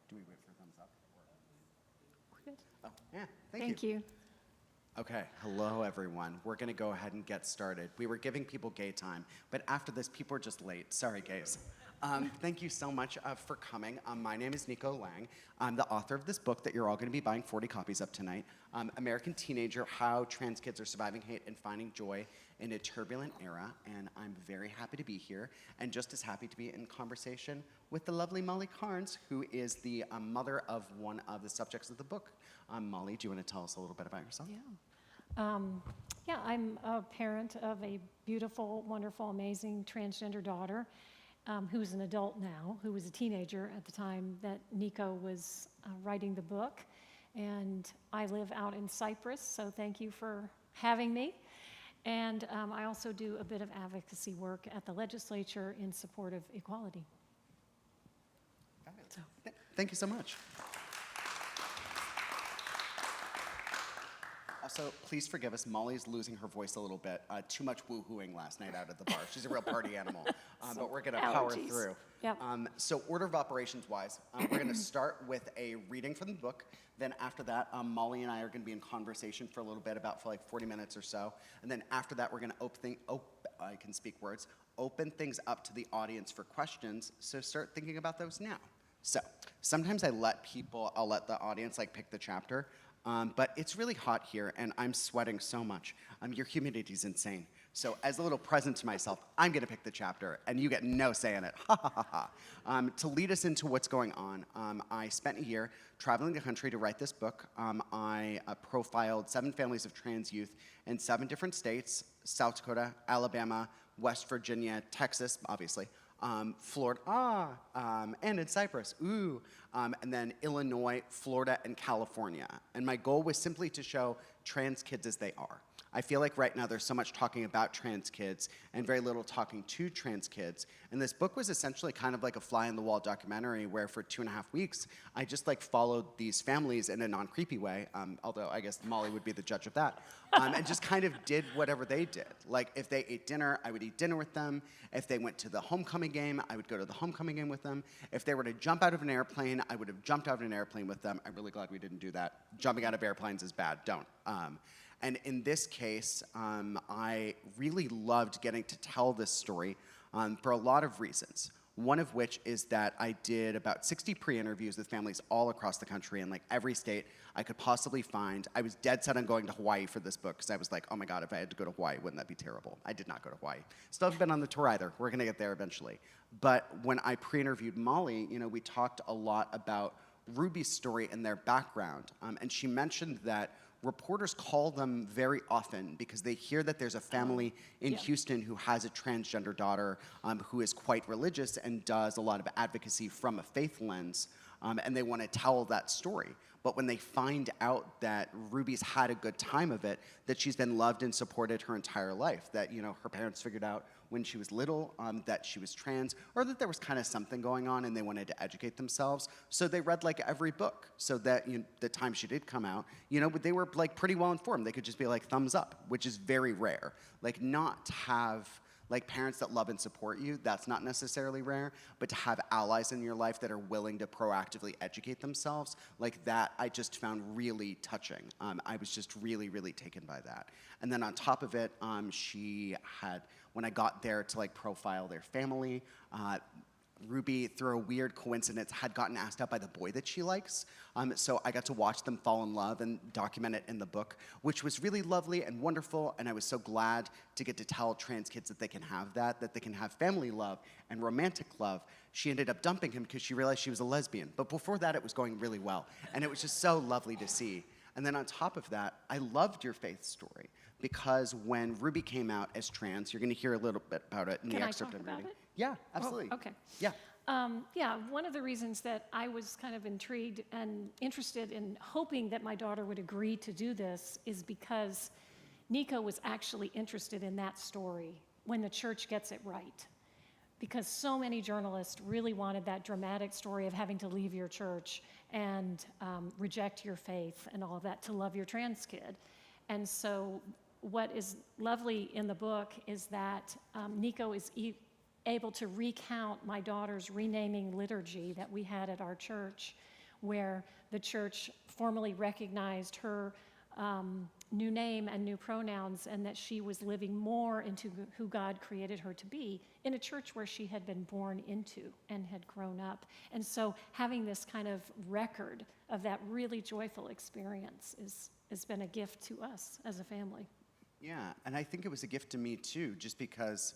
Do we wait for a thumbs up? We're good. Oh, yeah, thank Thank you. you. Okay, hello everyone. We're gonna go ahead and get started. We were giving people gay time, but after this, people are just late. Sorry, gays. Thank you so much for coming. My name is Nico Lang. I'm the author of this book that you're all gonna be buying 40 copies of tonight, American Teenager, How Trans Kids Are Surviving Hate and Finding Joy in a Turbulent Era, and I'm very happy to be here, and just as happy to be in conversation with the lovely Molly Carnes, who is the mother of one of the subjects of the book. Molly, do you want to tell us a little bit about yourself? Yeah, I'm a parent of a beautiful, wonderful, amazing transgender daughter who's an adult now, who was a teenager at the time that Nico was writing the book. And I live out in Cyprus, so thank you for having me. And I also do a bit of advocacy work at the legislature in support of equality. Got it. Thank you so much. Also, please forgive us. Molly's losing her voice a little bit. Too much woo-hooing last night out at the bar. She's a real party animal, but we're going to power through. Yep. So order of operations-wise, we're going to start with a reading from the book. Then after that, Molly and I are going to be in conversation for a little bit, about for like 40 minutes or so. And then after that, we're going to I can speak words, open things up to the audience for questions. So start thinking about those now. So sometimes I'll let the audience like pick the chapter. But it's really hot here, and I'm sweating so much. Your humidity's insane. So as a little present to myself, I'm going to pick the chapter, and you get no say in it. Ha, ha, ha, ha. To lead us into what's going on, I spent a year traveling the country to write this book. I profiled 7 families of trans youth in 7 different states: South Dakota, Alabama, West Virginia, Texas, obviously, Florida, and in Cyprus, and then Illinois, Florida, and California. And my goal was simply to show trans kids as they are. I feel like right now there's so much talking about trans kids and very little talking to trans kids. And this book was essentially kind of like a fly-on-the-wall documentary where for 2.5 weeks, I just like followed these families in a non-creepy way, although I guess Molly would be the judge of that, and just kind of did whatever they did. Like if they ate dinner, I would eat dinner with them. If they went to the homecoming game, I would go to the homecoming game with them. If they were to jump out of an airplane, I would have jumped out of an airplane with them. I'm really glad we didn't do that. Jumping out of airplanes is bad, don't. And in this case, I really loved getting to tell this story for a lot of reasons. One of which is that I did about 60 pre-interviews with families all across the country in like every state I could possibly find. I was dead set on going to Hawaii for this book because I was like, oh my God, if I had to go to Hawaii, wouldn't that be terrible? I did not go to Hawaii. Still haven't been on the tour either. We're gonna get there eventually. But when I pre-interviewed Molly, we talked a lot about Ruby's story and their background. And she mentioned that reporters call them very often because they hear that there's a family in Houston who has a transgender daughter who is quite religious and does a lot of advocacy from a faith lens, and they want to tell that story. But when they find out that Ruby's had a good time of it, that she's been loved and supported her entire life, that her parents figured out when she was little that she was trans, or that there was kind of something going on and they wanted to educate themselves. So they read like every book, so that the time she did come out, they were like pretty well informed. They could just be like thumbs up, which is very rare. Like not to have like parents that love and support you, that's not necessarily rare, but to have allies in your life that are willing to proactively educate themselves, like that I just found really touching. I was just really, really taken by that. And then on top of it, when I got there to like profile their family, Ruby, through a weird coincidence, had gotten asked out by the boy that she likes. So I got to watch them fall in love and document it in the book, which was really lovely and wonderful. And I was so glad to get to tell trans kids that they can have that they can have family love and romantic love. She ended up dumping him because she realized she was a lesbian. But before that, it was going really well. And it was just so lovely to see. And then on top of that, I loved your faith story because when Ruby came out as trans, you're going to hear a little bit about it in the excerpt I'm reading. Yeah, absolutely. Oh, okay. Yeah. One of the reasons that I was kind of intrigued and interested in hoping that my daughter would agree to do this is because Nico was actually interested in that story when the church gets it right. Because so many journalists really wanted that dramatic story of having to leave your church and reject your faith and all of that to love your trans kid. And so what is lovely in the book is that Nico is able to recount my daughter's renaming liturgy that we had at our church where the church formally recognized her new name and new pronouns, and that she was living more into who God created her to be in a church where she had been born into and had grown up. And so having this kind of record of that really joyful experience has been a gift to us as a family. Yeah, and I think it was a gift to me too, just because,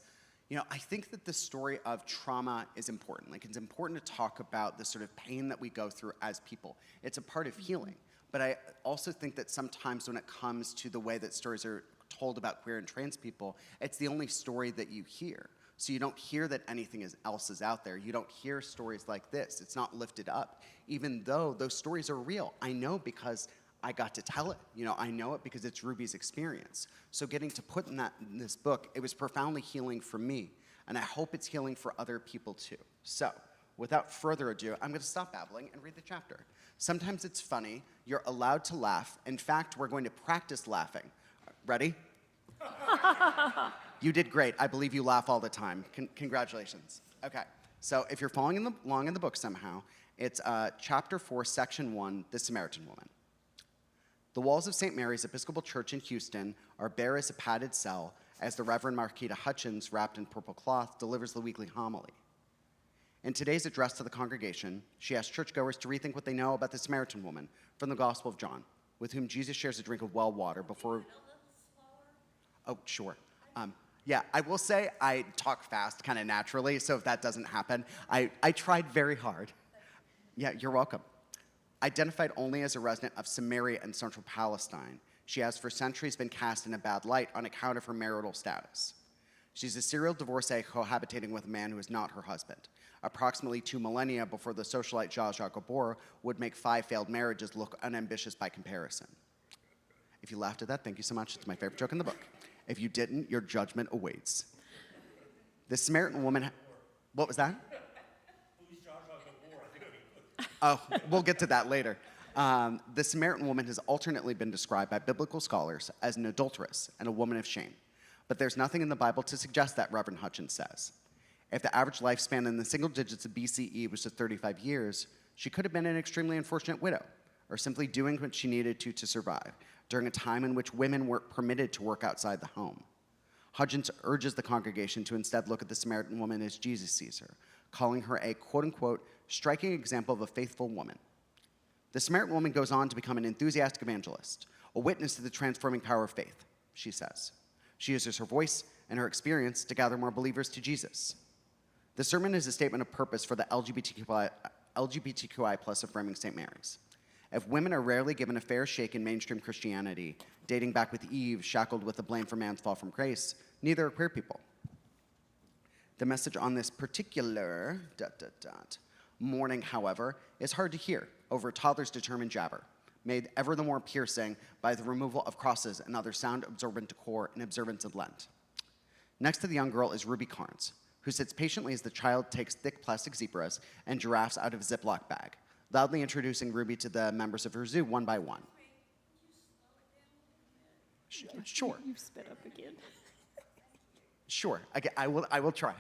I think that the story of trauma is important. Like, it's important to talk about the sort of pain that we go through as people. It's a part of healing. But I also think that sometimes when it comes to the way that stories are told about queer and trans people, it's the only story that you hear. So you don't hear that anything else is out there. You don't hear stories like this. It's not lifted up, even though those stories are real. I know because I got to tell it. I know it because it's Ruby's experience. So getting to put in this book, it was profoundly healing for me, and I hope it's healing for other people too. So without further ado, I'm going to stop babbling and read the chapter. Sometimes it's funny. You're allowed to laugh. In fact, we're going to practice laughing. Ready? You did great. I believe you laugh all the time. Congratulations. Okay. So if you're following along in the book somehow, it's Chapter 4, Section 1, The Samaritan Woman. The walls of St. Mary's Episcopal Church in Houston are bare as a padded cell as the Reverend Marquita Hutchins, wrapped in purple cloth, delivers the weekly homily. In today's address to the congregation, she asks churchgoers to rethink what they know about the Samaritan woman from the Gospel of John, with whom Jesus shares a drink of well water before... Oh, sure. Yeah, I will say I talk fast kind of naturally, so if that doesn't happen, I tried very hard. Yeah, you're welcome. Identified only as a resident of Samaria in central Palestine, she has for centuries been cast in a bad light on account of her marital status. She's a serial divorcee cohabitating with a man who is not her husband. Approximately 2 millennia before the socialite Zsa Zsa Gabor would make 5 failed marriages look unambitious by comparison. If you laughed at that, thank you so much. It's my favorite joke in the book. If you didn't, your judgment awaits. The Samaritan woman... What was that? Oh, we'll get to that later. The Samaritan woman has alternately been described by biblical scholars as an adulteress and a woman of shame. But there's nothing in the Bible to suggest that, Reverend Hutchins says. If the average lifespan in the single digits of BCE was just 35 years, she could have been an extremely unfortunate widow, or simply doing what she needed to survive, during a time in which women weren't permitted to work outside the home. Hutchins urges the congregation to instead look at the Samaritan woman as Jesus sees her, calling her a, quote-unquote, striking example of a faithful woman. The Samaritan woman goes on to become an enthusiastic evangelist, a witness to the transforming power of faith, she says. She uses her voice and her experience to gather more believers to Jesus. The sermon is a statement of purpose for the LGBTQI plus affirming St. Mary's. If women are rarely given a fair shake in mainstream Christianity, dating back with Eve, shackled with the blame for man's fall from grace, neither are queer people. The message on this particular morning, however, is hard to hear over a toddler's determined jabber, made ever the more piercing by the removal of crosses and other sound-absorbent decor in observance of Lent. Next to the young girl is Ruby Carnes, who sits patiently as the child takes thick plastic zebras and giraffes out of a Ziploc bag, loudly introducing Ruby to the members of her zoo one by one. Sure. You spit up again. Sure, I will try.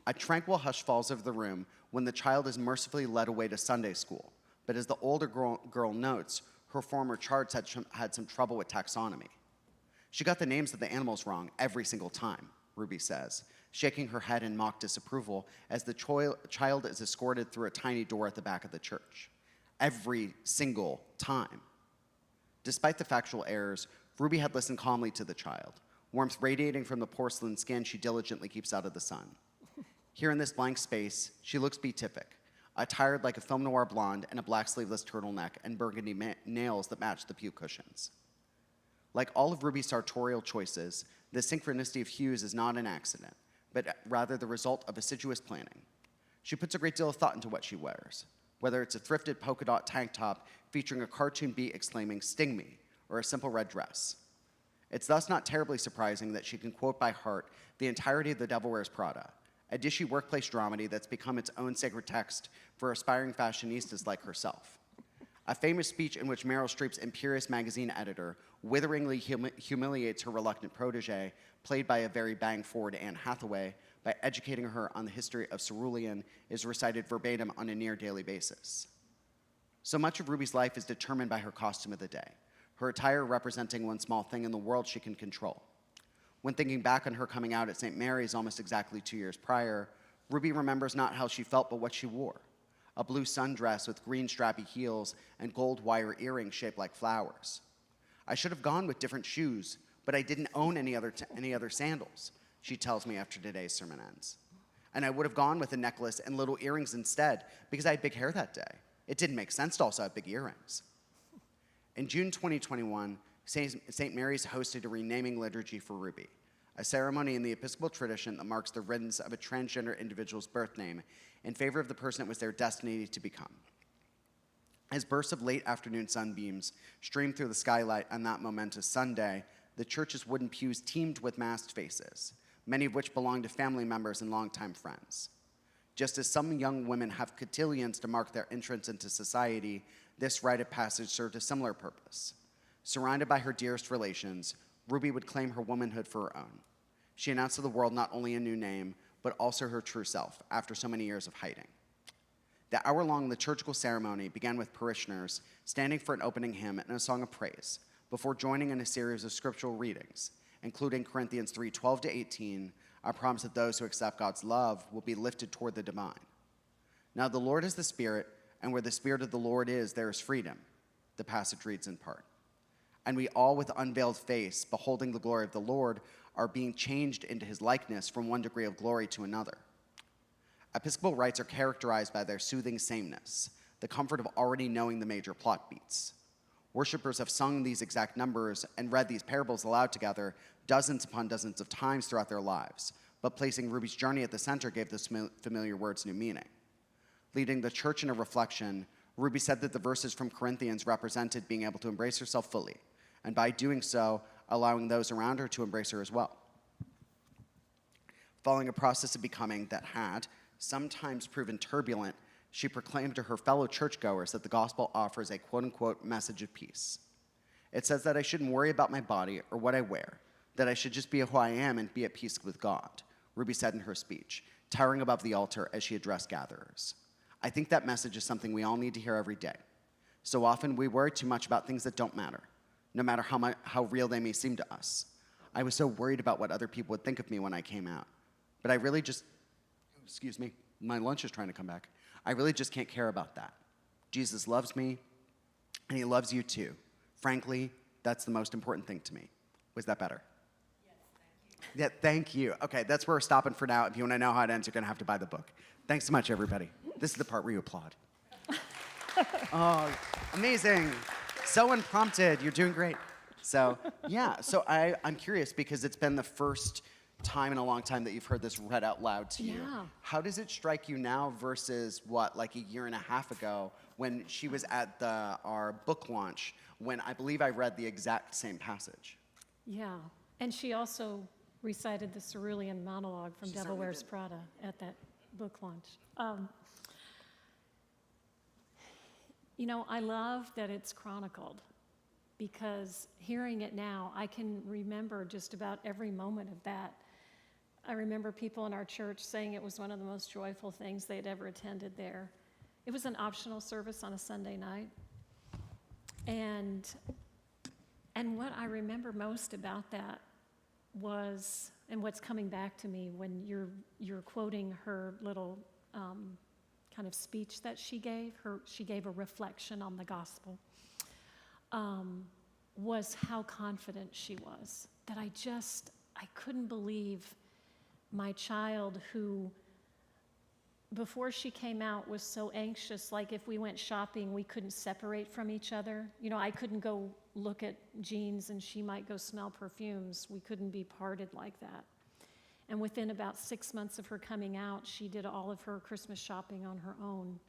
A tranquil hush falls over the room when the child is mercifully led away to Sunday school. But as the older girl notes, her former charts had some trouble with taxonomy. She got the names of the animals wrong every single time, Ruby says, shaking her head in mock disapproval as the child is escorted through a tiny door at the back of the church. Every single time. Despite the factual errors, Ruby had listened calmly to the child, warmth radiating from the porcelain skin she diligently keeps out of the sun. Here in this blank space, she looks beatific, attired like a film noir blonde in a black sleeveless turtleneck and burgundy nails that match the pew cushions. Like all of Ruby's sartorial choices, the synchronicity of hues is not an accident, but rather the result of assiduous planning. She puts a great deal of thought into what she wears, whether it's a thrifted polka dot tank top featuring a cartoon bee exclaiming, "Sting me," or a simple red dress. It's thus not terribly surprising that she can quote by heart the entirety of The Devil Wears Prada, a dishy workplace dramedy that's become its own sacred text for aspiring fashionistas like herself. A famous speech in which Meryl Streep's imperious magazine editor witheringly humiliates her reluctant protege, played by a very bang-forward Anne Hathaway, by educating her on the history of cerulean is recited verbatim on a near daily basis. So much of Ruby's life is determined by her costume of the day, her attire representing one small thing in the world she can control. When thinking back on her coming out at St. Mary's almost exactly 2 years prior, Ruby remembers not how she felt but what she wore. A blue sundress with green strappy heels and gold wire earrings shaped like flowers. I should have gone with different shoes, but I didn't own any other sandals, she tells me after today's sermon ends. And I would have gone with a necklace and little earrings instead because I had big hair that day. It didn't make sense to also have big earrings. In June 2021, St. Mary's hosted a renaming liturgy for Ruby, a ceremony in the Episcopal tradition that marks the riddance of a transgender individual's birth name in favor of the person it was their destiny to become. As bursts of late afternoon sunbeams streamed through the skylight on that momentous Sunday, the church's wooden pews teemed with masked faces, many of which belonged to family members and longtime friends. Just as some young women have cotillions to mark their entrance into society, this rite of passage served a similar purpose. Surrounded by her dearest relations, Ruby would claim her womanhood for her own. She announced to the world not only a new name, but also her true self after so many years of hiding. The hour-long liturgical ceremony began with parishioners standing for an opening hymn and a song of praise before joining in a series of scriptural readings, including Corinthians 3:12-18, a promise that those who accept God's love will be lifted toward the divine. Now the Lord is the Spirit, and where the Spirit of the Lord is, there is freedom, the passage reads in part. And we all with unveiled face, beholding the glory of the Lord, are being changed into his likeness from one degree of glory to another. Episcopal rites are characterized by their soothing sameness, the comfort of already knowing the major plot beats. Worshippers have sung these exact numbers and read these parables aloud together dozens upon dozens of times throughout their lives, but placing Ruby's journey at the center gave those familiar words new meaning. Leading the church in a reflection, Ruby said that the verses from Corinthians represented being able to embrace herself fully, and by doing so, allowing those around her to embrace her as well. Following a process of becoming that had sometimes proven turbulent, she proclaimed to her fellow churchgoers that the gospel offers a quote-unquote message of peace. It says that I shouldn't worry about my body or what I wear, that I should just be who I am and be at peace with God, Ruby said in her speech, towering above the altar as she addressed gatherers. I think that message is something we all need to hear every day. So often we worry too much about things that don't matter, no matter how real they may seem to us. I was so worried about what other people would think of me when I came out. But I really just, excuse me, my lunch is trying to come back. I really just can't care about that. Jesus loves me, and he loves you too. Frankly, that's the most important thing to me. Was that better? Yes, thank you. Yeah, thank you. Okay, that's where we're stopping for now. If you want to know how it ends, you're going to have to buy the book. Thanks so much, everybody. This is the part where you applaud. Oh, amazing. So unprompted. You're doing great. So, yeah. So I'm curious because it's been the first time in a long time that you've heard this read out loud to you. Yeah. How does it strike you now versus what, like a year and a half ago when she was at our book launch when I believe I read the exact same passage? Yeah, and she also recited the cerulean monologue from She Devil certainly Wears did. Prada at that book launch. I love that it's chronicled because hearing it now, I can remember just about every moment of that. I remember people in our church saying it was one of the most joyful things they'd ever attended there. It was an optional service on a Sunday night. And what I remember most about that was, and what's coming back to me when you're quoting her little kind of speech that she gave a reflection on the gospel, was how confident she was. That I couldn't believe my child who, before she came out, was so anxious, like if we went shopping, we couldn't separate from each other. I couldn't go look at jeans and she might go smell perfumes. We couldn't be parted like that. And within about 6 months of her coming out, she did all of her Christmas shopping on her own,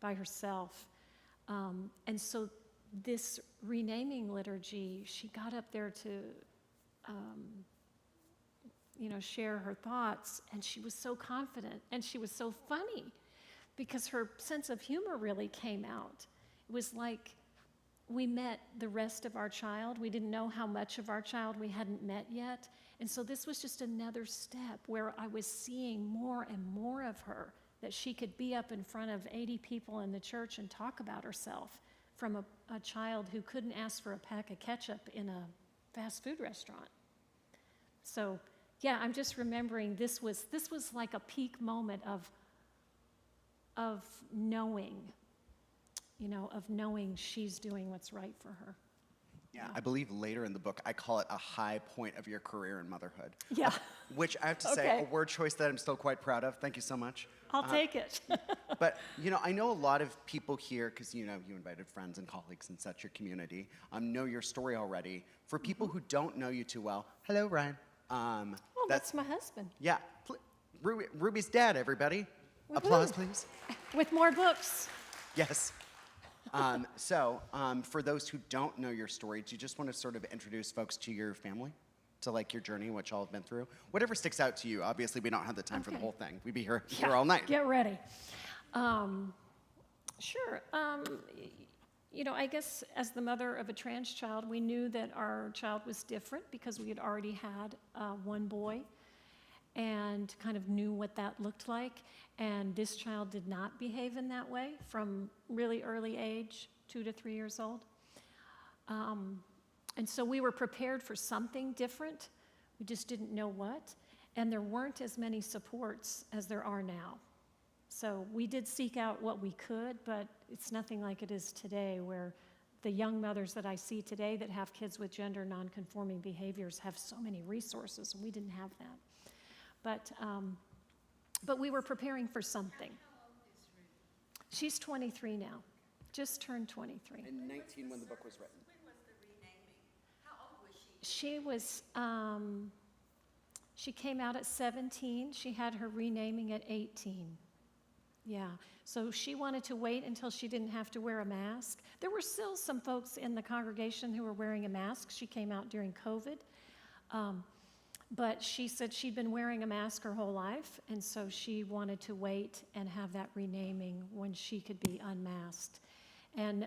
by herself. And so this renaming liturgy, she got up there to share her thoughts, and she was so confident, and she was so funny because her sense of humor really came out. It was like we met the rest of our child. We didn't know how much of our child we hadn't met yet. And so this was just another step where I was seeing more and more of her, that she could be up in front of 80 people in the church and talk about herself, from a child who couldn't ask for a pack of ketchup in a fast food restaurant. So yeah, I'm just remembering this was like a peak moment of knowing, of knowing she's doing what's right for her. Yeah, I believe later in the book, I call it a high point of your career in motherhood. Yeah. Which I have to say, Okay. a word choice that I'm still quite proud of. Thank you so much. I'll take it. But, I know a lot of people here, because, you invited friends and colleagues and such, your community, know your story already. For people who don't know you too well, hello, Ryan. Well, that's my husband. Yeah, Ruby's dad, everybody. Woohoo. Applause, please. With more books. Yes. For those who don't know your story, do you just want to sort of introduce folks to your family, to like your journey, what y'all have been through? Whatever sticks out to you. Obviously, we don't have the time for the Okay. whole thing. We'd be here all night. Get ready. Sure. I guess as the mother of a trans child, we knew that our child was different because we had already had one boy and kind of knew what that looked like. And this child did not behave in that way from really early age, 2 to 3 years old. And so we were prepared for something different. We just didn't know what. And there weren't as many supports as there are now. So we did seek out what we could, but it's nothing like it is today, where the young mothers that I see today that have kids with gender nonconforming behaviors have so many resources, and we didn't have that. But we were preparing for something. She's 23 now, just turned 23. And 19 when the book was written. When was the renaming? How old was she? She came out at 17. She had her renaming at 18. Yeah, so she wanted to wait until she didn't have to wear a mask. There were still some folks in the congregation who were wearing a mask. She came out during COVID. But she said she'd been wearing a mask her whole life, and so she wanted to wait and have that renaming when she could be unmasked. And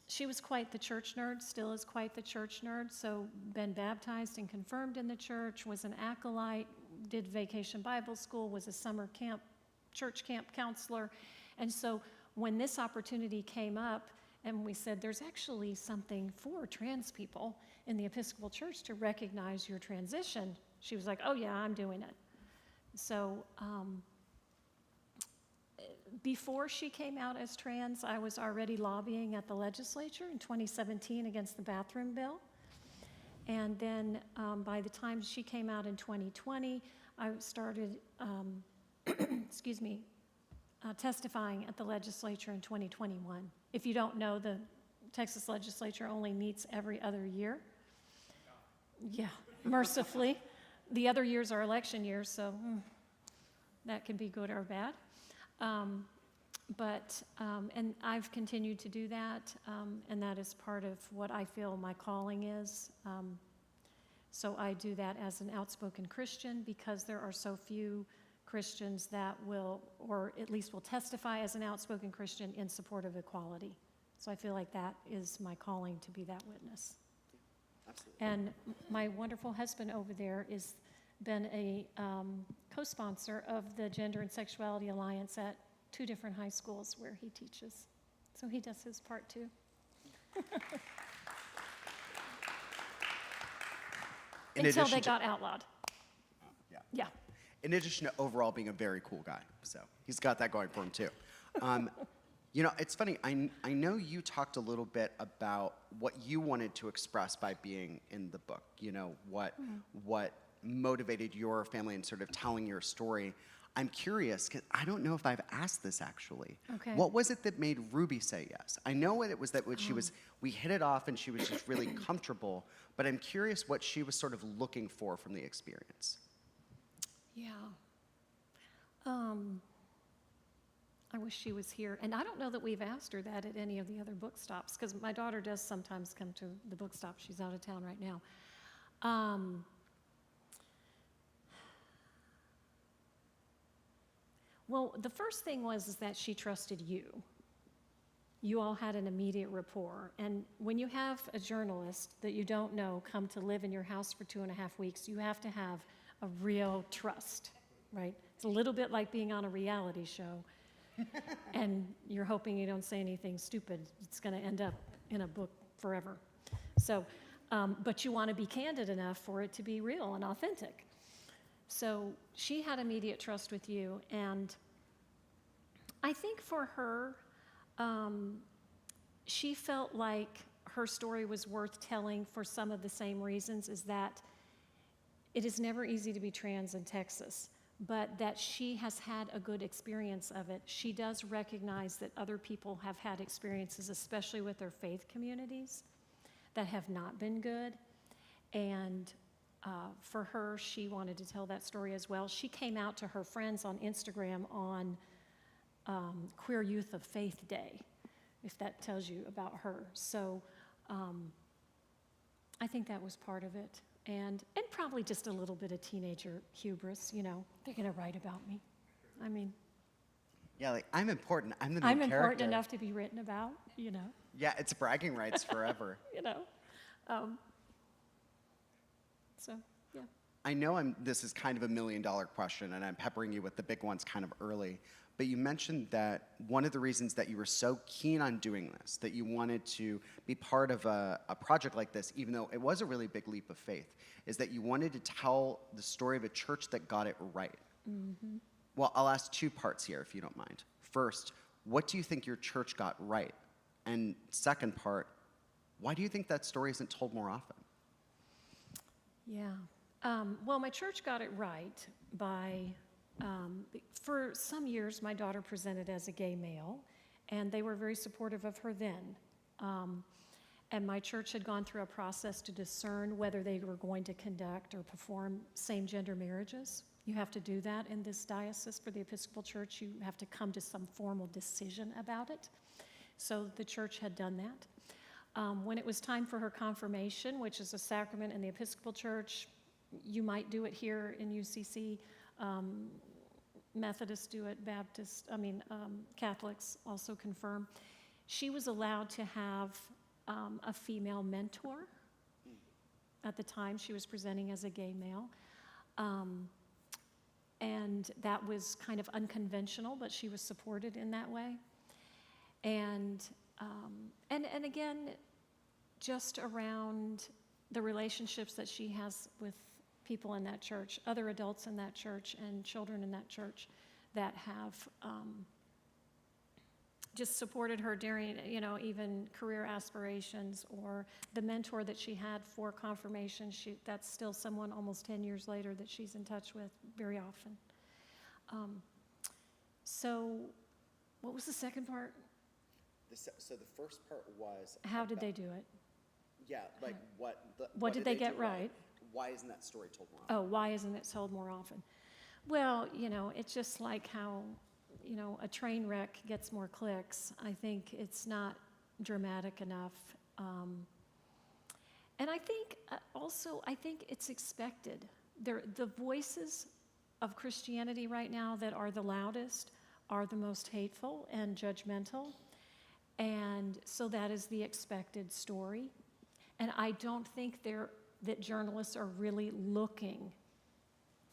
she was quite the church nerd, still is quite the church nerd, so been baptized and confirmed in the church, was an acolyte, did vacation Bible school, was a summer camp, church camp counselor. And so when this opportunity came up, and we said, there's actually something for trans people in the Episcopal Church to recognize your transition, she was like, oh yeah, I'm doing it. So before she came out as trans, I was already lobbying at the legislature in 2017 against the bathroom bill. And then by the time she came out in 2020, I started, testifying at the legislature in 2021. If you don't know, the Texas legislature only meets every other year. Yeah, mercifully. The other years are election years, so that can be good or bad. And I've continued to do that, and that is part of what I feel my calling is. So I do that as an outspoken Christian because there are so few Christians that will, or at least will testify as an outspoken Christian in support of equality. So I feel like that is my calling, to be that witness. Absolutely. And my wonderful husband over there is been a co-sponsor of the Gender and Sexuality Alliance at 2 different high schools where he teaches. So he does his part too. Until they got outlawed. Yeah. Yeah. In addition to overall being a very cool guy. So he's got that going for him too. It's funny, I know you talked a little bit about what you wanted to express by being in the book, what motivated your family and sort of telling your story. I'm curious, because I don't know if I've asked this actually. Okay. What was it that made Ruby say yes? I know what it was that when we hit it off and she was just really comfortable, but I'm curious what she was sort of looking for from the experience. Yeah. I wish she was here. And I don't know that we've asked her that at any of the other book stops, because my daughter does sometimes come to the book stop. She's out of town right now. Well, the first thing was that she trusted you. you all had an immediate rapport. And when you have a journalist that you don't know come to live in your house for 2.5 weeks, you have to have a real trust, right? It's a little bit like being on a reality show, and you're hoping you don't say anything stupid. It's going to end up in a book forever. So, but you want to be candid enough for it to be real and authentic. So she had immediate trust with you, and I think for her, she felt like her story was worth telling for some of the same reasons, is that it is never easy to be trans in Texas, but that she has had a good experience of it. She does recognize that other people have had experiences, especially with their faith communities, that have not been good. And for her, she wanted to tell that story as well. She came out to her friends on Instagram on Queer Youth of Faith Day, if that tells you about her. So I think that was part of it. And probably just a little bit of teenager hubris, you know. They're going to write about me. I mean. Yeah, like, I'm important. I'm the main I'm character. important enough to be written about, you know. Yeah, it's bragging rights forever. You know. So, yeah. I know this is kind of a $1 million question, and I'm peppering you with the big ones kind of early, but you mentioned that one of the reasons that you were so keen on doing this, that you wanted to be part of a project like this, even though it was a really big leap of faith, is that you wanted to tell the story of a church that got it right. Mm-hmm. Well, I'll ask 2 parts here, if you don't mind. First, what do you think your church got right? And second part, why do you think that story isn't told more often? Yeah. Well, my church got it right by, for some years, my daughter presented as a gay male, and they were very supportive of her then. And my church had gone through a process to discern whether they were going to conduct or perform same-gender marriages. You have to do that in this diocese for the Episcopal Church. You have to come to some formal decision about it. So the church had done that. When it was time for her confirmation, which is a sacrament in the Episcopal Church, you might do it here in UCC. Methodists do it, Catholics also confirm. She was allowed to have a female mentor. At the time, she was presenting as a gay male. And that was kind of unconventional, but she was supported in that way. And again, just around the relationships that she has with people in that church, other adults in that church, and children in that church that have just supported her during, even career aspirations, or the mentor that she had for confirmation. That's still someone almost 10 years later that she's in touch with very often. So what was the second part? So the first part was... How did they do it? Yeah, like what did they get right? Why isn't that story told more often? Oh, why isn't it told more often? Well, it's just like how, a train wreck gets more clicks. I think it's not dramatic enough. And I think I think it's expected. The voices of Christianity right now that are the loudest are the most hateful and judgmental. And so that is the expected story. And I don't think that journalists are really looking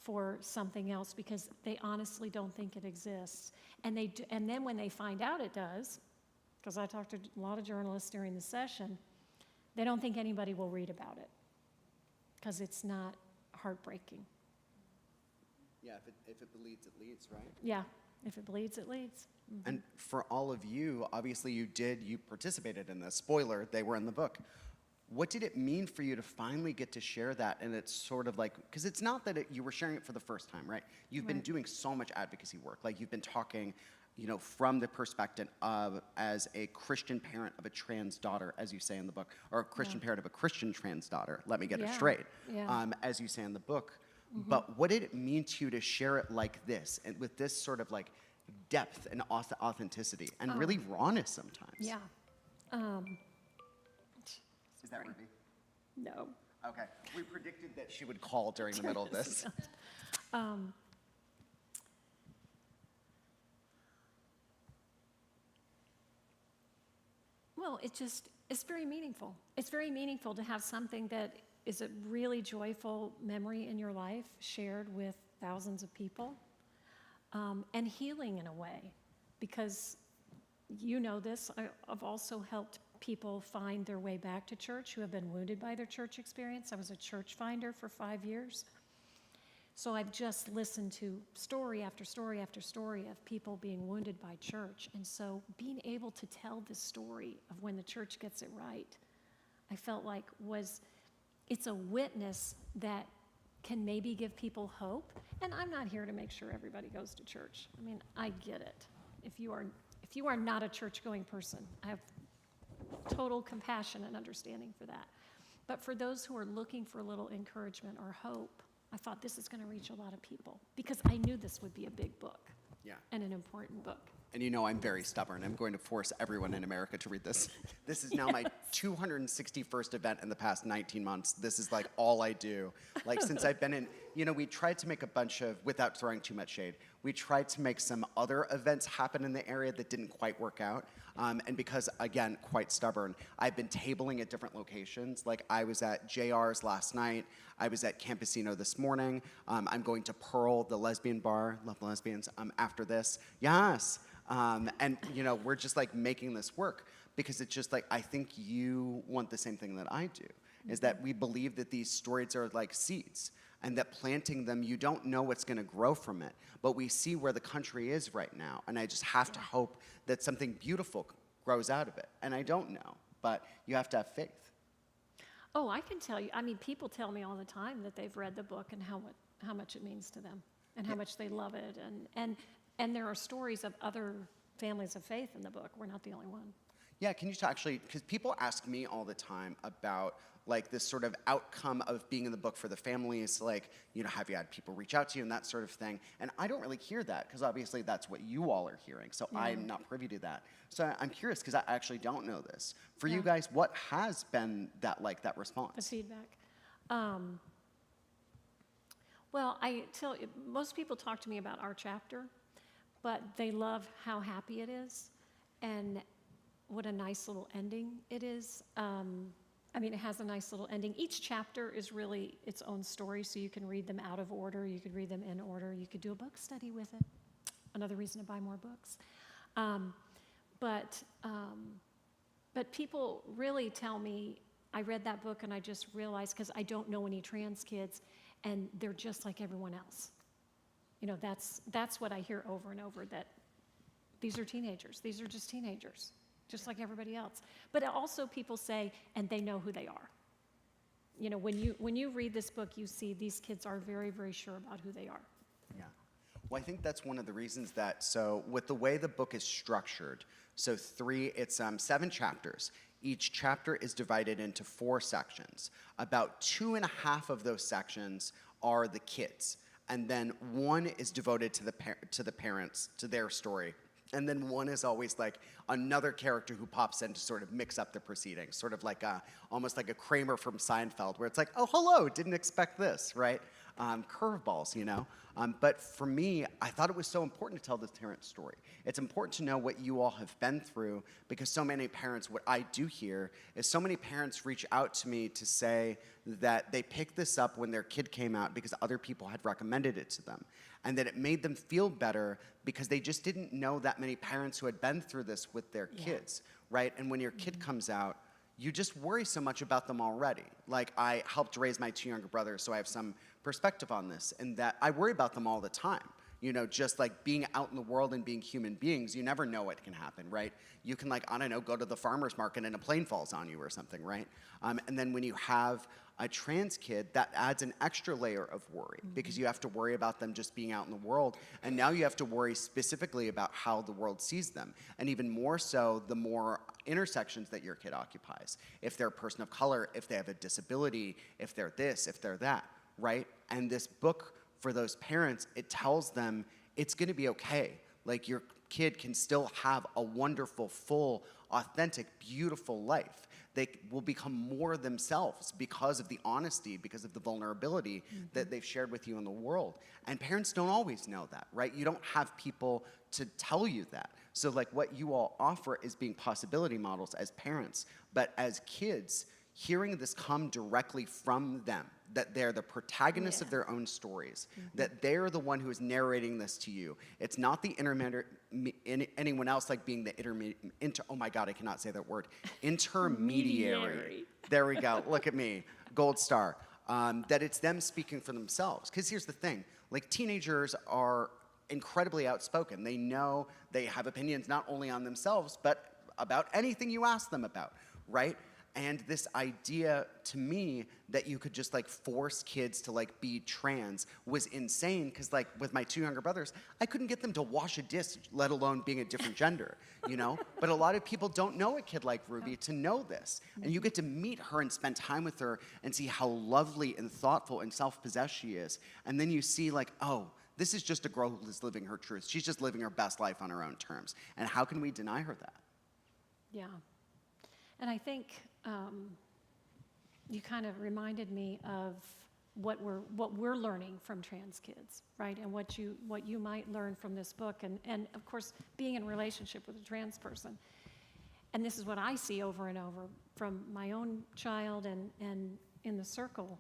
for something else, because they honestly don't think it exists. And then when they find out it does, because I talked to a lot of journalists during the session, they don't think anybody will read about it because it's not heartbreaking. Yeah, if it bleeds, it leads, right? Yeah, if it bleeds, it leads. Mm-hmm. And for all of you, obviously you participated in this. Spoiler, they were in the book. What did it mean for you to finally get to share that? And it's sort of like, because it's not that you were sharing it for the first time, right? You've been doing so much advocacy work. Like, you've been talking, from the perspective of, as a Christian parent of a trans daughter, as you say in the book, or a Christian parent of a Christian trans daughter. Let me get it straight. Yeah. As you say in the book. Mm-hmm. But what did it mean to you to share it like this, and with this sort of like depth and authenticity, and really rawness sometimes? Yeah. Is that Ruby? No. Okay. We predicted that she would call during the middle of this. Well, it's very meaningful. It's very meaningful to have something that is a really joyful memory in your life shared with thousands of people, and healing in a way, because you know this, I've also helped people find their way back to church who have been wounded by their church experience. I was a church finder for 5 years. So I've just listened to story after story after story of people being wounded by church. And so being able to tell this story of when the church gets it right, I felt like it's a witness that can maybe give people hope. And I'm not here to make sure everybody goes to church. I mean, I get it. If you are not a church-going person, I have total compassion and understanding for that. But for those who are looking for a little encouragement or hope, I thought this is going to reach a lot of people because I knew this would be a big book. Yeah. And an important book. And you know I'm very stubborn. I'm going to force everyone in America to read this. This is now my 261st event in the past 19 months. This is like all I do. Like since I've been in, we tried to make a bunch of, without throwing too much shade, we tried to make some other events happen in the area that didn't quite work out. And because, again, quite stubborn, I've been tabling at different locations. Like I was at JR's last night. I was at Campesino this morning. I'm going to Pearl, the lesbian bar, love the lesbians, after this. Yes. And, we're just like making this work because it's just like, I think you want the same thing that I do, is that we believe that these stories are like seeds and that planting them, you don't know what's going to grow from it, but we see where the country is right now. And I just have to hope that something beautiful grows out of it. And I don't know, but you have to have faith. Oh, I can tell you. I mean, people tell me all the time that they've read the book and how much it means to them and how much they love it. And there are stories of other families of faith in the book. We're not the only one. Yeah, can you actually, because people ask me all the time about like this sort of outcome of being in the book for the families, like, have you had people reach out to you and that sort of thing? And I don't really hear that because obviously that's what you all are hearing. So I'm not privy to that. So I'm curious because I actually don't know this. For you guys, what has been that response? The feedback. Well, most people talk to me about our chapter, but they love how happy it is and what a nice little ending it is. It has a nice little ending. Each chapter is really its own story, so you can read them out of order, you could read them in order, you could do a book study with it. Another reason to buy more books. But people really tell me, I read that book and I just realized, because I don't know any trans kids, and they're just like everyone else. That's what I hear over and over, that these are teenagers. These are just teenagers, just like everybody else. But also people say, and they know who they are. When you read this book, you see these kids are very, very sure about who they are. Yeah. Well, I think that's one of the reasons so with the way the book is structured, it's 7 chapters. Each chapter is divided into 4 sections. About 2.5 of those sections are the kids. And then 1 is devoted to the parents, to their story. And then 1 is always like another character who pops in to sort of mix up the proceedings, sort of like almost like a Kramer from Seinfeld, where it's like, oh, hello, didn't expect this, right? Curveballs, But for me, I thought it was so important to tell the parent story. It's important to know what you all have been through, because so many parents, what I do hear is so many parents reach out to me to say that they picked this up when their kid came out because other people had recommended it to them, and that it made them feel better because they just didn't know that many parents who had been through this with their kids, right? And when your kid comes out, you just worry so much about them already. Like, I helped raise my 2 younger brothers, so I have some perspective on this, and that I worry about them all the time. Just like being out in the world and being human beings, you never know what can happen, right? You can, go to the farmer's market and a plane falls on you or something, right? And then when you have a trans kid, that adds an extra layer of worry, because you have to worry about them just being out in the world, and now you have to worry specifically about how the world sees them, and even more so the more intersections that your kid occupies. If they're a person of color, if they have a disability, if they're this, if they're that, right? And this book, for those parents, it tells them it's going to be okay. Like, your kid can still have a wonderful, full, authentic, beautiful life. they will become more themselves because of the honesty, because of the vulnerability that they've shared with you in the world. And parents don't always know that, right? You don't have people to tell you that. So like what you all offer is being possibility models as parents, but as kids, hearing this come directly from them, that they're the protagonists of their own stories, that they're the one who is narrating this to you. It's not the anyone else like being the oh my God, I cannot say that word, intermediary. There we go, look at me, gold star. That it's them speaking for themselves. Because here's the thing, like teenagers are incredibly outspoken. They know, they have opinions not only on themselves, but about anything you ask them about, right? And this idea to me that you could just like force kids to like be trans was insane, because like with my 2 younger brothers, I couldn't get them to wash a dish, let alone being a different gender, you know? But a lot of people don't know a kid like Ruby to know this. And you get to meet her and spend time with her and see how lovely and thoughtful and self-possessed she is. And then you see like, oh, this is just a girl who is living her truth. She's just living her best life on her own terms. And how can we deny her that? Yeah. And I think you kind of reminded me of what we're learning from trans kids, right? And what you might learn from this book, and of course being in a relationship with a trans person. And this is what I see over and over from my own child and in the circle,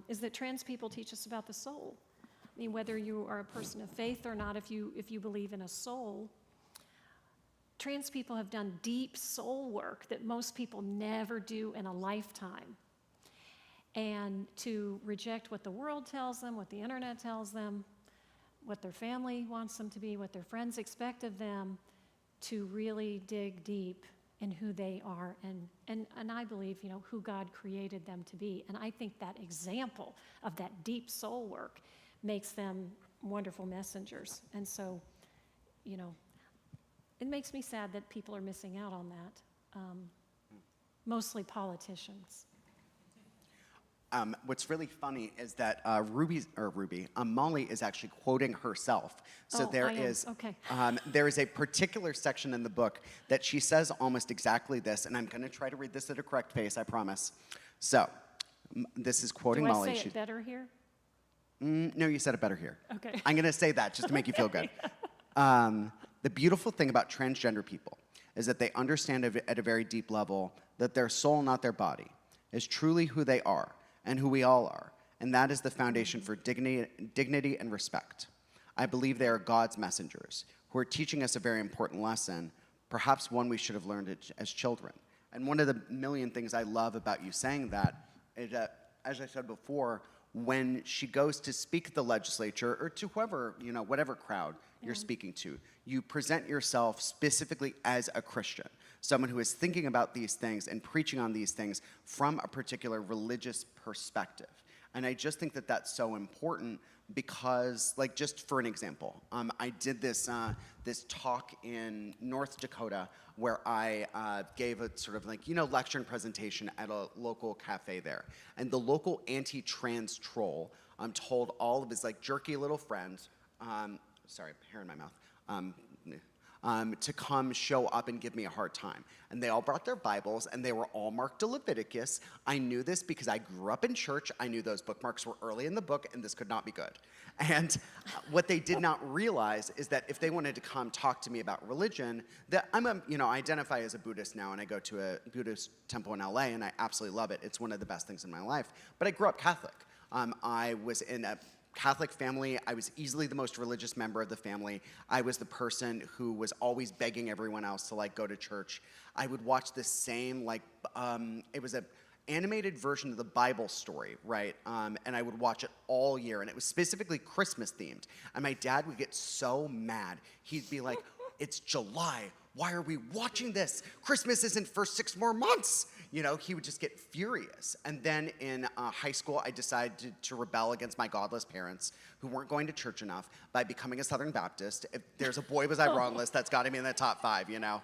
is that trans people teach us about the soul. I mean, whether you are a person of faith or not, if you believe in a soul, trans people have done deep soul work that most people never do in a lifetime. And to reject what the world tells them, what the internet tells them, what their family wants them to be, what their friends expect of them, to really dig deep in who they are and I believe, you know, who God created them to be. And I think that example of that deep soul work makes them wonderful messengers. And so, you know, it makes me sad that people are missing out on that, mostly politicians. What's really funny is that Molly is actually quoting herself. So there is a particular section in the book that she says almost exactly this, and I'm going to try to read this at a correct pace, I promise. So this is quoting Molly. Do I say it better here? No, you said it better here. Okay. I'm going to say that just to make you feel good. The beautiful thing about transgender people is that they understand at a very deep level that their soul, not their body, is truly who they are and who we all are. And that is the foundation for dignity and respect. I believe they are God's messengers who are teaching us a very important lesson, perhaps one we should have learned as children. And one of the million things I love about you saying that is that, as I said before, when she goes to speak at the legislature or to whoever, you know, whatever crowd you're speaking to, you present yourself specifically as a Christian, someone who is thinking about these things and preaching on these things from a particular religious perspective. And I just think that that's so important because, like, just for an example, I did this talk in North Dakota where I gave a sort of like, you know, lecture and presentation at a local cafe there. And the local anti-trans troll told all of his like jerky little friends, sorry, hair in my mouth, to come show up and give me a hard time. And they all brought their Bibles, and they were all marked to Leviticus. I knew this because I grew up in church. I knew those bookmarks were early in the book, and this could not be good. And what they did not realize is that if they wanted to come talk to me about religion, that I identify as a Buddhist now, and I go to a Buddhist temple in LA, and I absolutely love it. It's one of the best things in my life. But I grew up Catholic. I was in a Catholic family. I was easily the most religious member of the family. I was the person who was always begging everyone else to like go to church. I would watch the same it was an animated version of the Bible story, right? And I would watch it all year, and it was specifically Christmas themed. And my dad would get so mad. He'd be like, "It's July. Why are we watching this? Christmas isn't for 6 more months." You know, he would just get furious. And then in high school, I decided to rebel against my godless parents who weren't going to church enough by becoming a Southern Baptist. If there's a boy was I wrong list, that's got to be in the top 5, you know?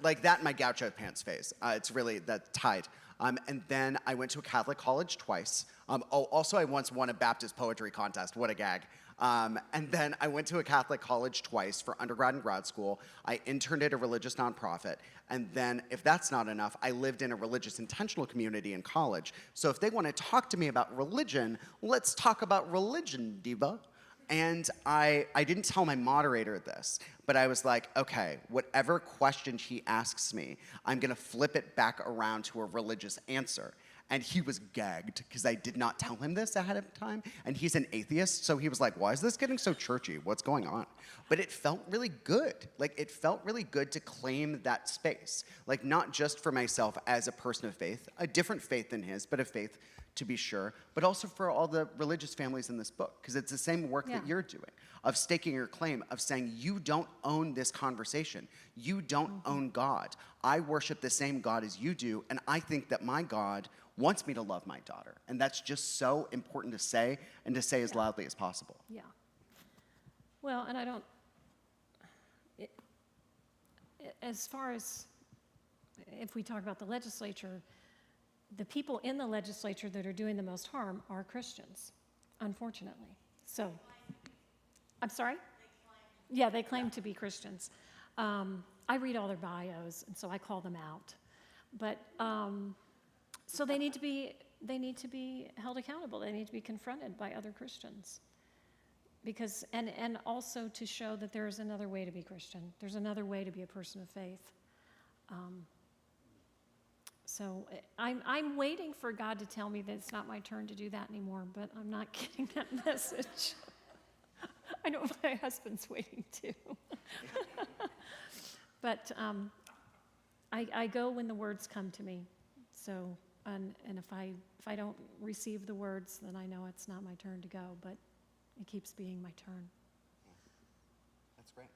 Like that in my gaucho pants phase. It's really, that's tied. And then I went to a Catholic college twice. Also, I once won a Baptist poetry contest. What a gag. And then I went to a Catholic college twice for undergrad and grad school. I interned at a religious nonprofit. And then, if that's not enough, I lived in a religious intentional community in college. So if they want to talk to me about religion, let's talk about religion, diva. And I didn't tell my moderator this, but I was like, okay, whatever question he asks me, I'm going to flip it back around to a religious answer. And he was gagged because I did not tell him this ahead of time. And he's an atheist, so he was like, why is this getting so churchy? What's going on? But it felt really good. Like, it felt really good to claim that space. Like, not just for myself as a person of faith, a different faith than his, but a faith to be sure, but also for all the religious families in this book, because it's the same work that you're doing, of staking your claim, of saying, you don't own this conversation. You don't own God. I worship the same God as you do, and I think that my God wants me to love my daughter. And that's just so important to say, and to say as loudly as possible. Yeah. Well, and I don't, as far as, if we talk about the legislature, the people in the legislature that are doing the most harm are Christians, unfortunately. So, I'm sorry? Yeah, they claim to be Christians. I read all their bios, and so I call them out. But, so they need to be held accountable. They need to be confronted by other Christians. Because, and also to show that there is another way to be Christian. There's another way to be a person of faith. So I'm waiting for God to tell me that it's not my turn to do that anymore, but I'm not getting that message. I know my husband's waiting too. But I go when the words come to me. So, and if I don't receive the words, then I know it's not my turn to go, but it keeps being my turn. That's great.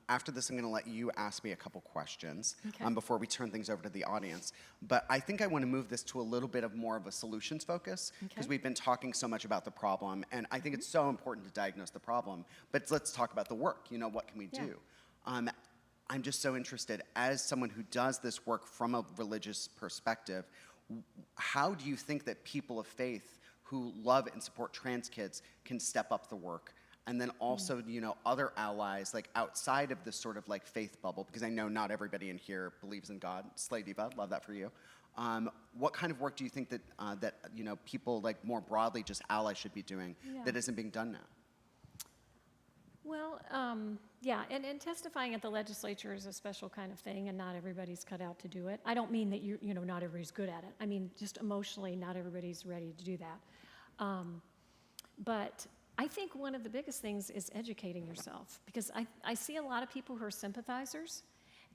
After this, I'm going to let you ask me a couple questions Okay. Before we turn things over to the audience. But I think I want to move this to a little bit of more of a solutions focus, because we've been talking so much about the problem, and I think it's so important to diagnose the problem. But let's talk about the work. You know, what can we do? I'm just so interested, as someone who does this work from a religious perspective, how do you think that people of faith who love and support trans kids can step up the work? And then also, you know, other allies, like outside of this sort of like faith bubble, because I know not everybody in here believes in God. Slay Diva, love that for you. What kind of work do you think that, you know, people like more broadly, just allies should be doing that isn't being done now? Well, yeah, and testifying at the legislature is a special kind of thing, and not everybody's cut out to do it. I don't mean that you know, not everybody's good at it. I mean, just emotionally, not everybody's ready to do that. But I think one of the biggest things is educating yourself, because I see a lot of people who are sympathizers,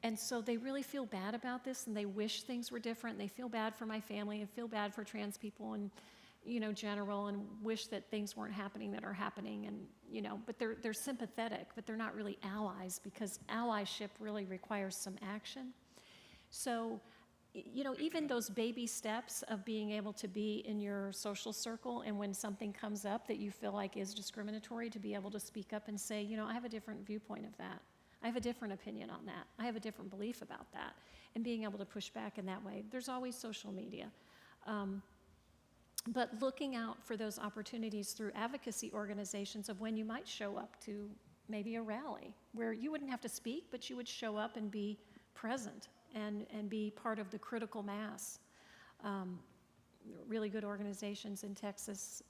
and so they really feel bad about this, and they wish things were different. They feel bad for my family, and feel bad for trans people, and you know, general, and wish that things weren't happening that are happening, and you know, but they're sympathetic, but they're not really allies, because allyship really requires some action. So, you know, even those baby steps of being able to be in your social circle, and when something comes up that you feel like is discriminatory, to be able to speak up and say, you know, I have a different viewpoint of that. I have a different opinion on that. I have a different belief about that. And being able to push back in that way. There's always social media. But looking out for those opportunities through advocacy organizations of when you might show up to maybe a rally where you wouldn't have to speak, but you would show up and be present and be part of the critical mass. Really good organizations in Texas,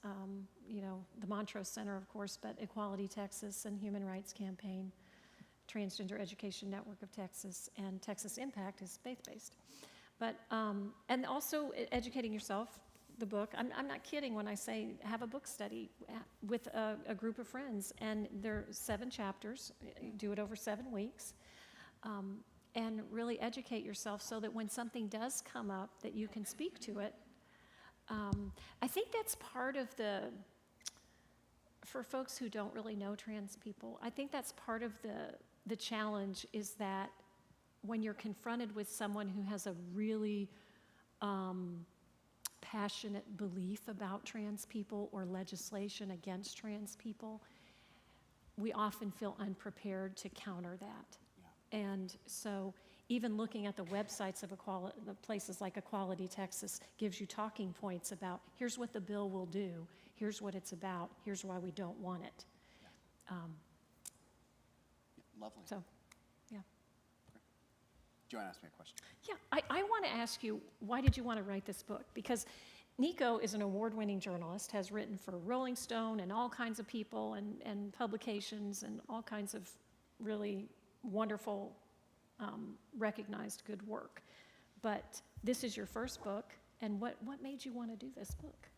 you know, the Montrose Center, of course, but Equality Texas and Human Rights Campaign, Transgender Education Network of Texas, and Texas Impact is faith-based. But, and also educating yourself. The book, I'm not kidding when I say have a book study with a group of friends, and there are 7 chapters. You do it over 7 weeks, and really educate yourself so that when something does come up that you can speak to it. I think that's part of for folks who don't really know trans people, I think that's part of the challenge, is that when you're confronted with someone who has a really passionate belief about trans people or legislation against trans people, we often feel unprepared to counter that. Yeah. And so even looking at the websites of places like Equality Texas gives you talking points about, here's what the bill will do, here's what it's about, here's why we don't want it. Lovely. So, yeah. Do you want to ask me a question? Yeah, I want to ask you, why did you want to write this book? Because Nico is an award-winning journalist, has written for Rolling Stone and all kinds of people and publications and all kinds of really wonderful, recognized good work. But this is your first book, and what made you want to do this book?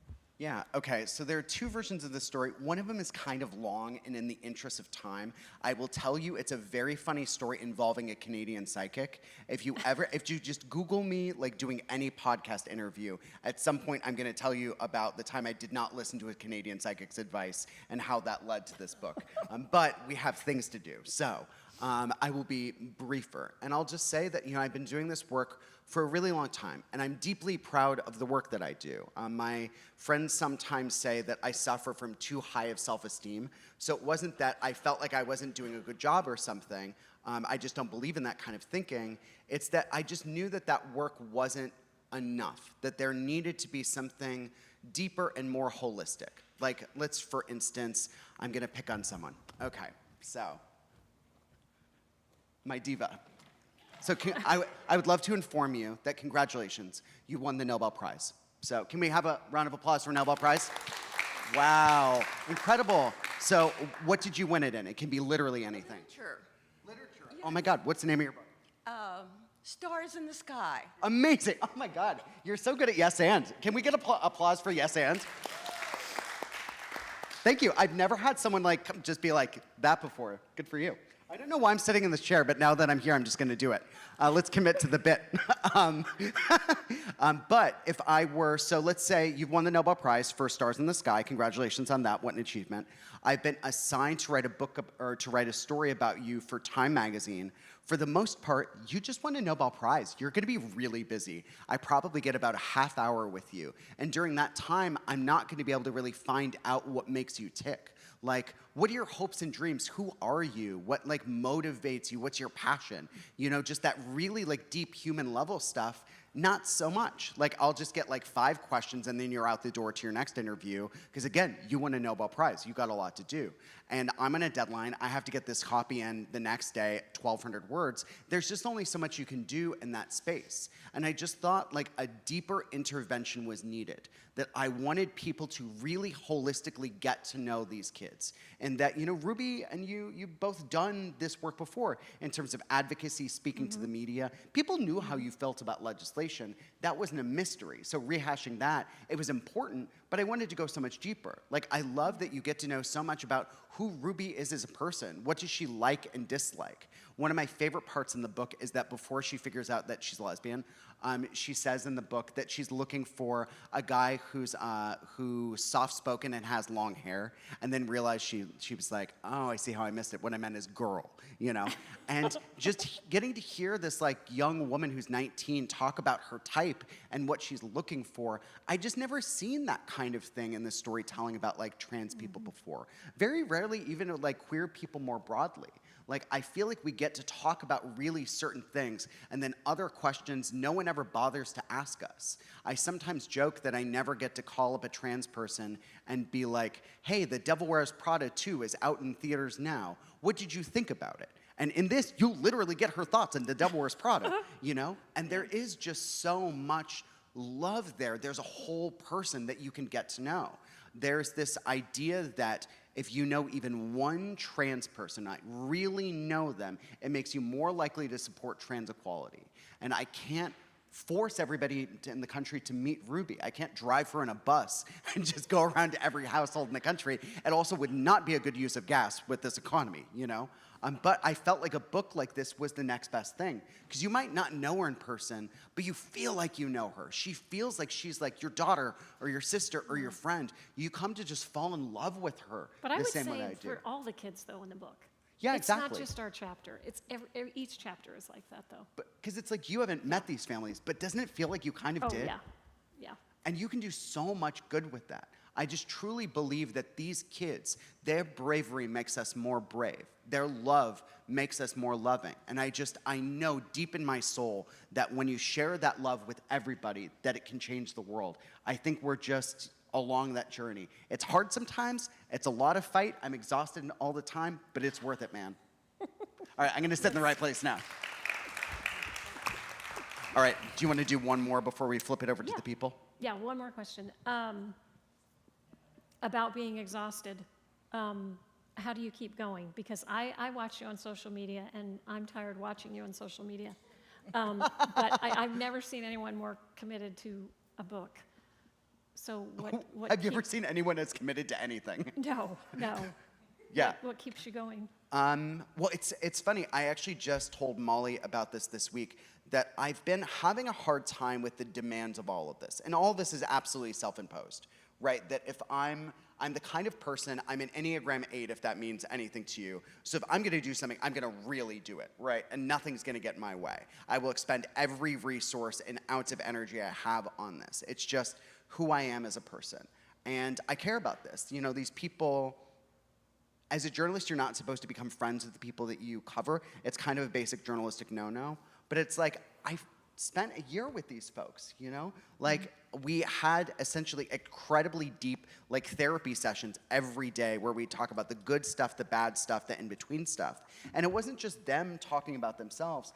Yeah, okay, so there are two versions of the story. One of them is kind of long, and in the interest of time, I will tell you it's a very funny story involving a Canadian psychic. If you just Google me, like doing any podcast interview, at some point I'm gonna tell you about the time I did not listen to a Canadian psychic's advice and how that led to this book. But we have things to do, so I will be briefer. And I'll just say that, I've been doing this work for a really long time, and I'm deeply proud of the work that I do. My friends sometimes say that I suffer from too high of self-esteem, so it wasn't that I felt like I wasn't doing a good job or something. I just don't believe in that kind of thinking. It's that I just knew that that work wasn't enough, that there needed to be something deeper and more holistic. Like, for instance, I'm gonna pick on someone. Okay, so, my diva. So I would love to inform you that congratulations, you won the Nobel Prize. So can we have a round of applause for Nobel Prize? Wow, incredible. So what did you win it in? It can be literally anything. Literature. Oh my God, what's the name of your book? Stars in the Sky. Amazing, oh my God. You're so good at yes and. Can we get applause for yes and? Thank you, I've never had someone just be like that before. Good for you. I don't know why I'm sitting in this chair, but now that I'm here, I'm just going to do it. Let's commit to the bit. But if I were, so let's say you've won the Nobel Prize for Stars in the Sky. Congratulations on that. What an achievement. I've been assigned to write a book or to write a story about you for Time magazine. For the most part, you just won a Nobel Prize. You're going to be really busy. I probably get about a half hour with you. And during that time, I'm not going to be able to really find out what makes you tick. Like, what are your hopes and dreams? Who are you? What motivates you? What's your passion? Just that really deep human level stuff. Not so much. I'll just get 5 questions and then you're out the door to your next interview. Because again, you won a Nobel Prize. You got a lot to do. And I'm on a deadline. I have to get this copy in the next day, 1,200 words. There's just only so much you can do in that space. And I just thought a deeper intervention was needed. That I wanted people to really holistically get to know these kids. And that, Ruby and you've both done this work before in terms of advocacy, speaking to the media. People knew how you felt about legislation. That wasn't a mystery. So rehashing that, it was important, but I wanted to go so much deeper. I love that you get to know so much about who Ruby is as a person. What does she like and dislike? One of my favorite parts in the book is that before she figures out that she's lesbian, she says in the book that she's looking for a guy who's soft-spoken and has long hair, and then realized she was like, oh, I see how I missed it. What I meant is girl, And just getting to hear this young woman who's 19 talk about her type and what she's looking for, I just never seen that kind of thing in the storytelling about trans people before. Very rarely even queer people more broadly. I feel like we get to talk about really certain things, and then other questions no one ever bothers to ask us. I sometimes joke that I never get to call up a trans person and be like, hey, The Devil Wears Prada 2 is out in theaters now. What did you think about it? And in this, you literally get her thoughts on The Devil Wears Prada, And there is just so much love there. There's a whole person that you can get to know. There's this idea that if you know even one trans person, really know them, it makes you more likely to support trans equality. And I can't force everybody in the country to meet Ruby. I can't drive her in a bus and just go around to every household in the country. It also would not be a good use of gas with this economy, But I felt like a book like this was the next best thing. Because you might not know her in person, but you feel like you know her. She feels like she's your daughter or your sister or your friend. You come to just fall in love with her But I the would same say way I do. for all the kids, though, in the book. Yeah, it's exactly. It's not just our chapter. It's each chapter is like that, though. Because it's you haven't met these families, but doesn't it feel like you kind of did? Yeah, yeah. And you can do so much good with that. I just truly believe that these kids, their bravery makes us more brave. Their love makes us more loving. And I know deep in my soul that when you share that love with everybody, that it can change the world. I think we're just along that journey. It's hard sometimes. It's a lot of fight. I'm exhausted all the time, but it's worth it, man. All right, I'm going to sit in the right place now. All right, do you want to do one more before we flip it over to the people? Yeah, one more question. About being exhausted. How do you keep going? Because I watch you on social media, and I'm tired watching you on social media. But I've never seen anyone more committed to a book. So what Have you ever seen anyone as committed to anything? No. Yeah. What keeps you going? Well, it's funny. I actually just told Molly about this week, that I've been having a hard time with the demands of all of this. And all of this is absolutely self-imposed, right? That if I'm the kind of person, I'm an Enneagram 8, if that means anything to you. So if I'm going to do something, I'm going to really do it, right? And nothing's going to get in my way. I will expend every resource and ounce of energy I have on this. It's just who I am as a person. And I care about this. You know, these people, as a journalist, you're not supposed to become friends with the people that you cover. It's kind of a basic journalistic no-no. But it's like, I've spent a year with these folks, you know? Like, we had essentially incredibly deep, like, therapy sessions every day where we talk about the good stuff, the bad stuff, the in-between stuff. And it wasn't just them talking about themselves,